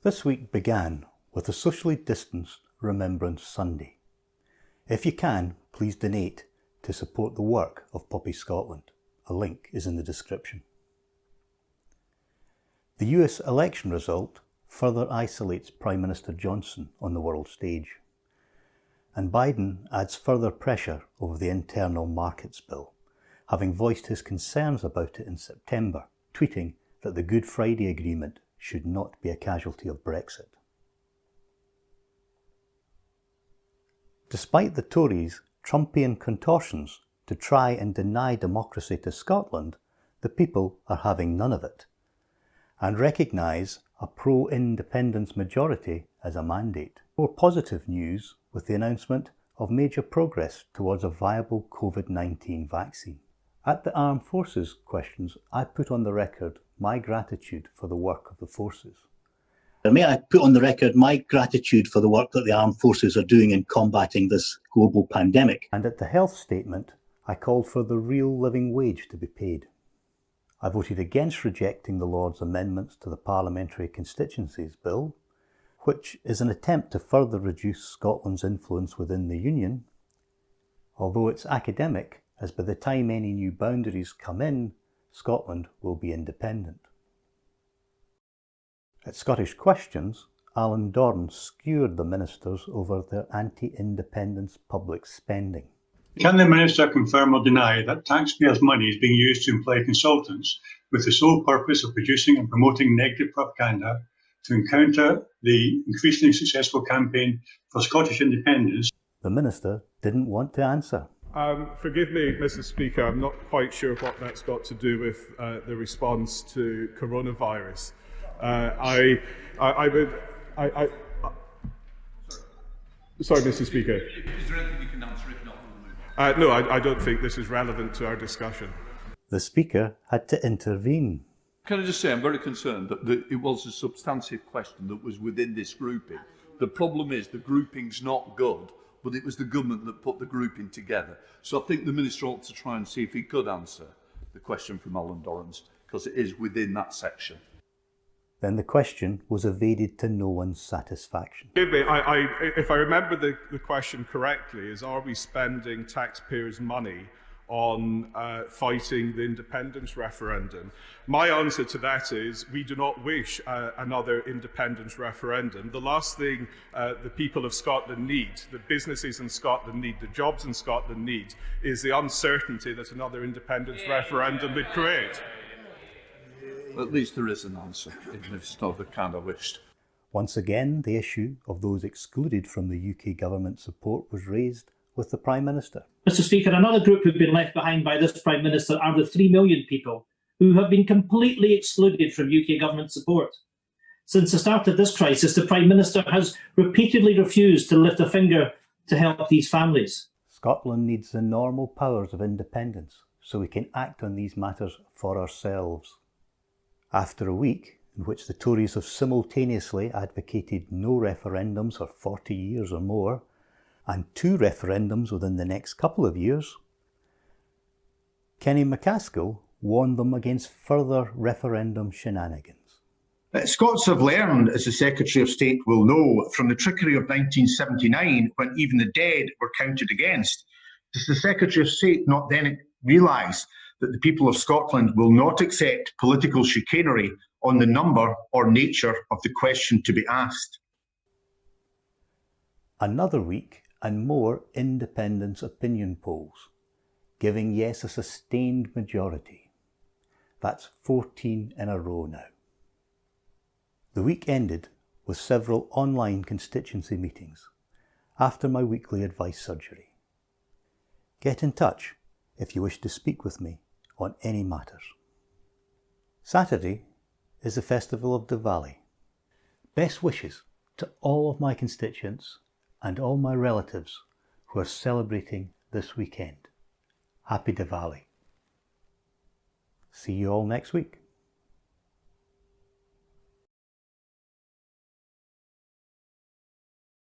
This week began with a socially distanced Remembrance Sunday. If you can, please donate to support the work of PoppyScotland. A link is in the description. The US election result further isolates Prime Minister Johnson on the world stage, and Biden adds further pressure over the Internal Markets Bill, having voiced his concerns about it in September, tweeting that the Good Friday Agreement should not be a casualty of Brexit. Despite the Tories' Trumpian contortions to try and deny democracy to Scotland, the people are having none of it, and recognise a pro-independence majority as a mandate. More positive news with the announcement of major progress towards a viable COVID-19 vaccine. At the Armed Forces questions, I put on the record my gratitude for the work of the forces. May I put on the record my gratitude for the work that the Armed Forces are doing in combating this global pandemic. And at the health statement, I called for the real living wage to be paid. I voted against rejecting the Lords' amendments to the Parliamentary Constituencies Bill, which is an attempt to further reduce Scotland's influence within the Union, although it's academic, as by the time any new boundaries come in, Scotland will be independent. At Scottish Questions, Alan Dorn skewered the ministers over their anti-independence public spending. Can the Minister confirm or deny that taxpayers' money is being used to employ consultants with the sole purpose of producing and promoting negative propaganda to counter the increasingly successful campaign for Scottish independence? The Minister didn't want to answer. Forgive me, Mr. Speaker, I'm not quite sure what that's got to do with the response to coronavirus. Sorry, Mr. Speaker. Is there anything you can answer? If not, we'll move on. No, I don't think this is relevant to our discussion. The Speaker had to intervene. Can I just say I'm very concerned that it was a substantive question that was within this grouping. The problem is the grouping's not good, but it was the government that put the grouping together. So I think the Minister ought to try and see if he could answer the question from Alan Dorrans, because it is within that section. Then the question was evaded to no one's satisfaction. Forgive me, if I remember the question correctly, is are we spending taxpayers' money on fighting the independence referendum? My answer to that is we do not wish another independence referendum. The last thing the people of Scotland need, the businesses in Scotland need, the jobs in Scotland need, is the uncertainty that another independence referendum would create. At least there is an answer, even if it's not the kind I wished. Once again, the issue of those excluded from the UK government support was raised with the Prime Minister. Mr. Speaker, another group who've been left behind by this Prime Minister are the 3 million people who have been completely excluded from UK government support. Since the start of this crisis, the Prime Minister has repeatedly refused to lift a finger to help these families. Scotland needs the normal powers of independence so we can act on these matters for ourselves. After a week in which the Tories have simultaneously advocated no referendums for 40 years or more, and 2 referendums within the next couple of years, Kenny MacAskill warned them against further referendum shenanigans. Scots have learned, as the Secretary of State will know, from the trickery of 1979 when even the dead were counted against. Does the Secretary of State not then realise that the people of Scotland will not accept political chicanery on the number or nature of the question to be asked? Another week and more independence opinion polls, giving yes a sustained majority. That's 14 in a row now. The week ended with several online constituency meetings after my weekly advice surgery. Get in touch if you wish to speak with me on any matters. Saturday is the festival of Diwali. Best wishes to all of my constituents and all my relatives who are celebrating this weekend. Happy Diwali. See you all next week.